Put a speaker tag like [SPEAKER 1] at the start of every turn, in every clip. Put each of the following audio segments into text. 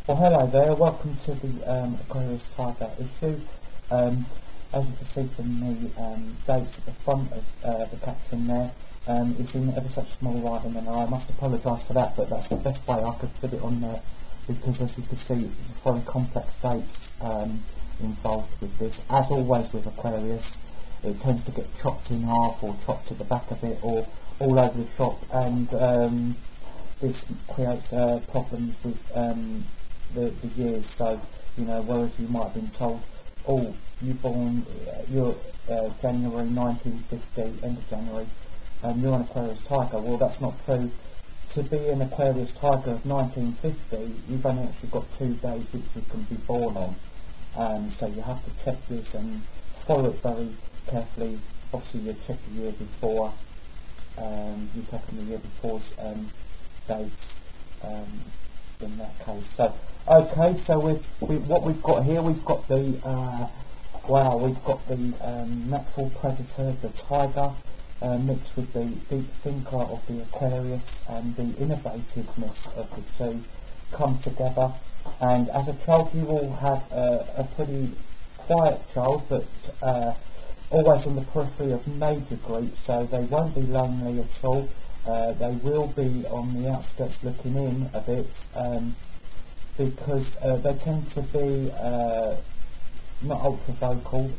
[SPEAKER 1] Well, hello there. Welcome to the Aquarius Tiger issue. As you can see from the dates at the front of the caption there, it's in ever such small writing, and I must apologise for that, but that's the best way I could fit it on there, because as you can see, it's very complex dates involved with this. As always with Aquarius, it tends to get chopped in half or chopped at the back a bit or all over the shop, and this creates problems with the years. So, whereas you might have been told, oh, you're January 1950, end of January, you're an Aquarius Tiger. Well, that's not true. To be an Aquarius Tiger of 1950, you've only actually got 2 days which you can be born on. So you have to check this and follow it very carefully. Obviously, you check the year before. You check on the year before's dates. In that case. So okay, so what we've got here, we've got the natural predator, the tiger, mixed with the deep thinker of the Aquarius, and the innovativeness of the two come together. And as a child, you will have a pretty quiet child, but always on the periphery of major groups, so they won't be lonely at all. They will be on the outskirts looking in a bit, because they tend to be not ultra vocal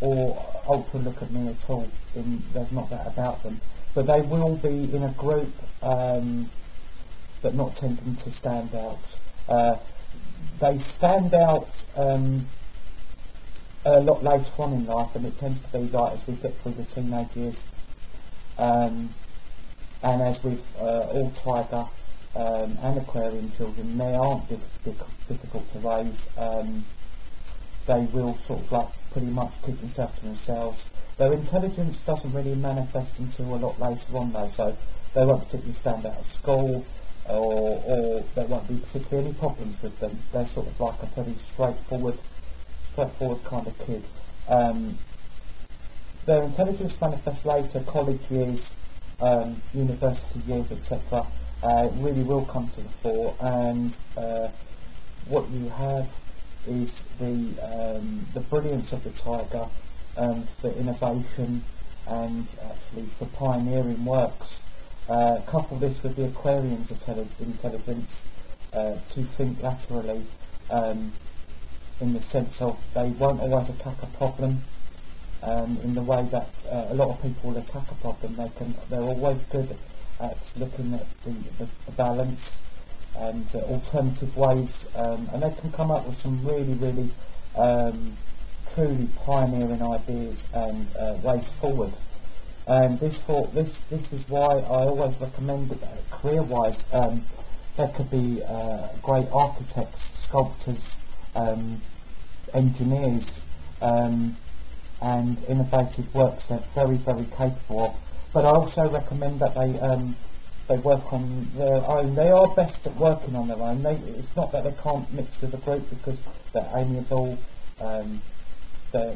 [SPEAKER 1] or ultra look at me at all. There's not that about them, but they will be in a group, but not tending to stand out. They stand out a lot later on in life, and it tends to be like as we get through the teenage years. And as with all Tiger and Aquarian children, they aren't difficult to raise. They will sort of like pretty much keep themselves to themselves. Their intelligence doesn't really manifest until a lot later on though, so they won't particularly stand out at school, or there won't be particularly any problems with them. They're sort of like a pretty straightforward kind of kid. Their intelligence manifests later, college years, university years, etc. Really will come to the fore, and what you have is the brilliance of the tiger, for innovation and actually for pioneering works. Couple this with the Aquarian's intelligence to think laterally, in the sense of they won't always attack a problem in the way that a lot of people will attack a problem. They're always good at looking at the balance and alternative ways, and they can come up with some really truly pioneering ideas and ways forward. And this is why I always recommend that career-wise, there could be great architects, sculptors, engineers, and innovative works they're very capable of. But I also recommend that they work on their own. They are best at working on their own. It's not that they can't mix with a group, because they're amiable. They're,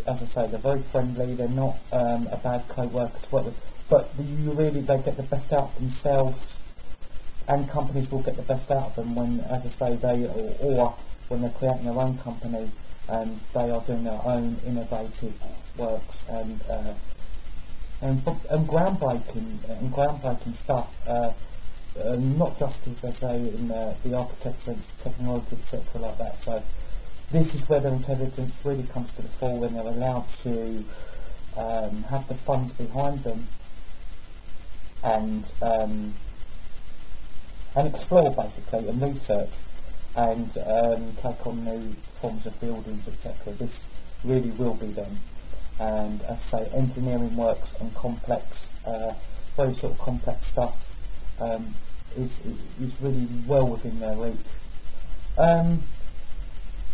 [SPEAKER 1] as I say, they're very friendly. They're not a bad co-worker to work with. But they get the best out of themselves, and companies will get the best out of them when, as I say, or when they're creating their own company and they are doing their own innovative works and groundbreaking stuff. Not just as I say in the architecture, technology, etc. like that. So this is where their intelligence really comes to the fore, when they're allowed to have the funds behind them and explore basically and research and take on new forms of buildings, etc. This really will be them. And as I say, engineering works and complex, very sort of complex stuff is really well within their reach.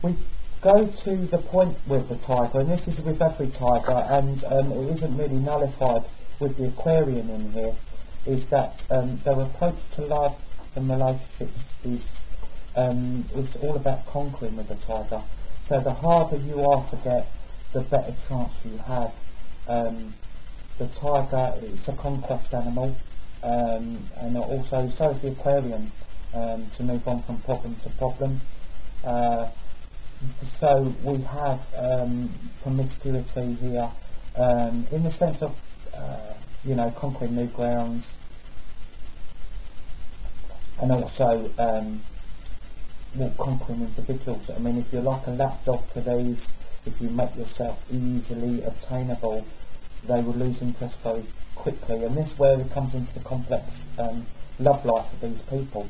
[SPEAKER 1] We go to the point with the tiger, and this is with every tiger, and it isn't really nullified with the Aquarian in here, is that their approach to love and relationships is all about conquering with the tiger. So the harder you are to get, the better chance you have. The tiger is a conquest animal, and also so is the Aquarian. to move on from problem to problem. So we have promiscuity here, in the sense of conquering new grounds, and also conquering individuals. I mean, if you're like a lapdog to these, if you make yourself easily obtainable, they will lose interest very quickly, and this is where it comes into the complex love life of these people.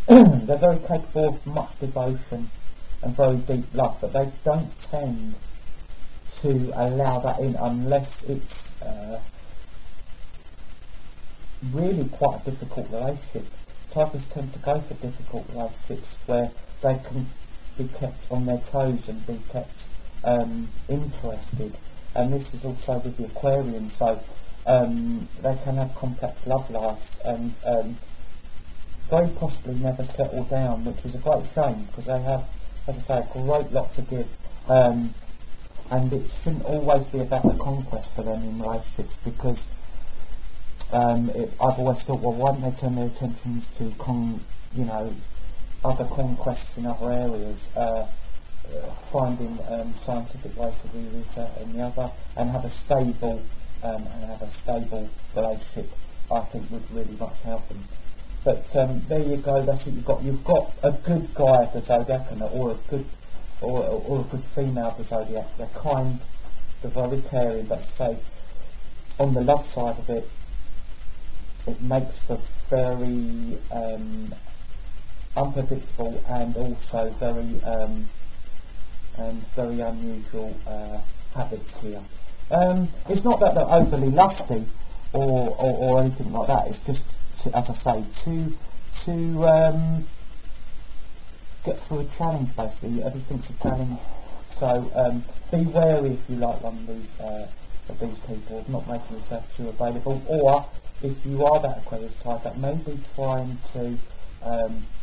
[SPEAKER 1] They're very capable of much devotion and very deep love, but they don't tend to allow that in unless it's really quite a difficult relationship. Typers tend to go for difficult relationships where they can be kept on their toes and be kept interested, and this is also with the Aquarians. So they can have complex love lives and very possibly never settle down, which is a great shame because they have, as I say, a great lot to give, and it shouldn't always be about the conquest for them in relationships, because I've always thought, well, why don't they turn their attentions to other conquests in other areas, finding scientific ways to do this and the other, and have a stable relationship. I think would really much help them. But there you go. That's what you've got. You've got a good guy of the zodiac, or a good female of the zodiac. They're kind, they're very caring. But say, on the love side of it, it makes for very unpredictable and also very unusual habits here. It's not that they're overly lusty or anything like that. It's just, as I say, to get through a challenge. Basically, everything's a challenge. So be wary if you like one of these people, of not making yourself too available, or if you are that Aquarius type, that maybe trying to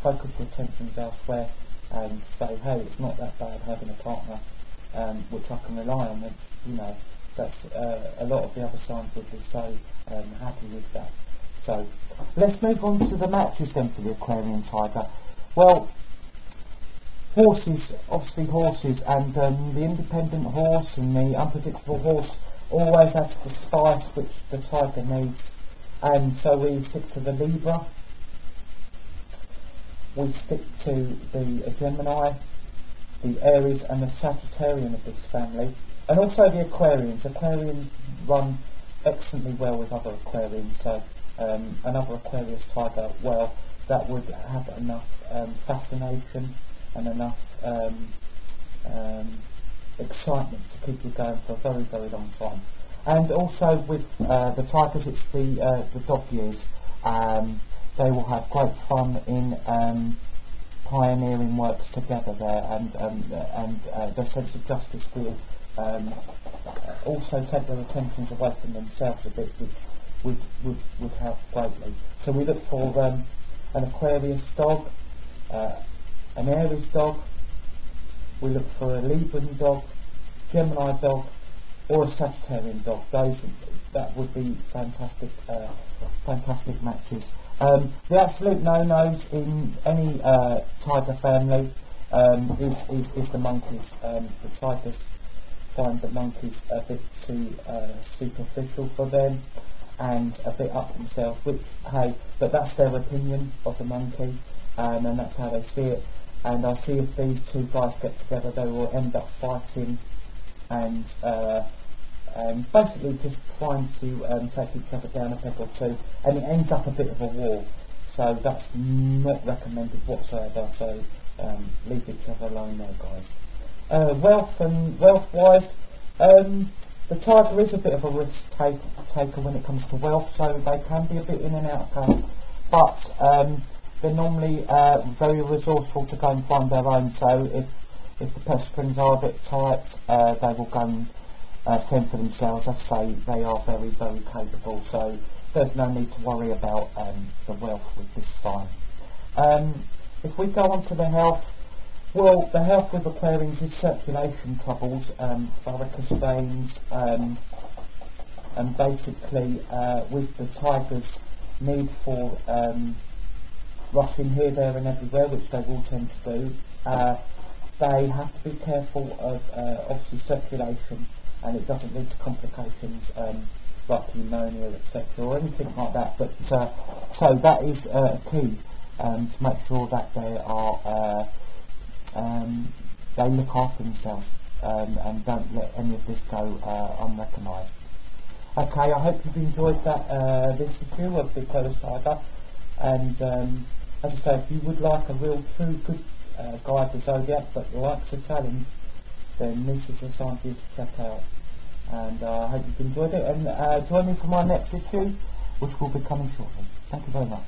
[SPEAKER 1] focus your attentions elsewhere and say, hey, it's not that bad having a partner which I can rely on. Which, that's a lot of the other signs would be so happy with that. So let's move on to the matches then for the Aquarian Tiger. Well, horses, obviously horses, and the independent horse and the unpredictable horse always adds the spice which the Tiger needs. And so we stick to the Libra, we stick to the Gemini, the Aries and the Sagittarian of this family, and also the Aquarians. Aquarians run excellently well with other Aquarians, so another Aquarius Tiger, well, that would have enough fascination and enough excitement to keep you going for a very, very long time. And also with the Tigers, it's the dog years. They will have great fun in pioneering works together there, and their sense of justice will also take their attentions away from themselves a bit, which would help greatly. So we look for an Aquarius dog, an Aries dog, we look for a Libran dog, Gemini dog, or a Sagittarian dog. That would be fantastic, fantastic matches. The absolute no-nos in any tiger family is the monkeys. The tigers find the monkeys a bit too superficial for them and a bit up themselves, which, hey, but that's their opinion of the monkey, and that's how they see it. And I see if these two guys get together, they will end up fighting and basically just trying to take each other down a peg or two, and it ends up a bit of a war. So that's not recommended whatsoever. So leave each other alone there, guys. Wealth-wise, the tiger is a bit of a risk taker when it comes to wealth, so they can be a bit in and out of cash, but they're normally very resourceful to go and find their own. So if the purse strings are a bit tight, they will go and fend for themselves. As I say, they are very, very capable, so there's no need to worry about the wealth with this sign. If we go on to the health, well, the health with Aquarians is circulation troubles, varicose veins, and basically with the tiger's need for rushing here, there and everywhere, which they will tend to do. They have to be careful of obviously circulation, and it doesn't lead to complications like pneumonia, etc., or anything like that. But so that is a key to make sure that they look after themselves and don't let any of this go unrecognised. Okay, I hope you've enjoyed that this issue of the Aquarius Saga, and as I say, if you would like a real true good guide to Zodiac but likes a challenge, then this is a sign for you to check out. And I hope you've enjoyed it, and join me for my next issue, which will be coming shortly. Thank you very much.